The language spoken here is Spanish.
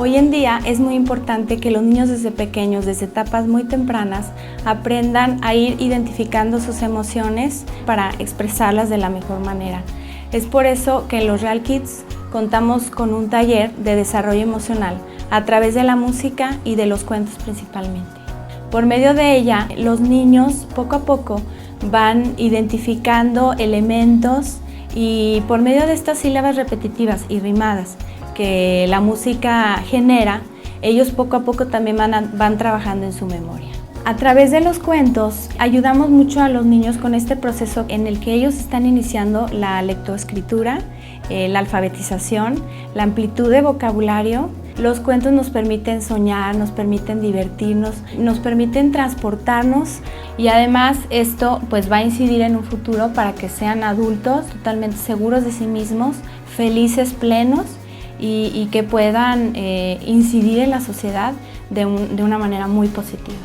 Hoy en día es muy importante que los niños desde pequeños, desde etapas muy tempranas, aprendan a ir identificando sus emociones para expresarlas de la mejor manera. Es por eso que en los Real Kids contamos con un taller de desarrollo emocional a través de la música y de los cuentos principalmente. Por medio de ella, los niños poco a poco van identificando elementos y por medio de estas sílabas repetitivas y rimadas que la música genera, ellos poco a poco también van trabajando en su memoria. A través de los cuentos ayudamos mucho a los niños con este proceso en el que ellos están iniciando la lectoescritura, la alfabetización, la amplitud de vocabulario. Los cuentos nos permiten soñar, nos permiten divertirnos, nos permiten transportarnos y además esto pues va a incidir en un futuro para que sean adultos totalmente seguros de sí mismos, felices, plenos y que puedan incidir en la sociedad de una manera muy positiva.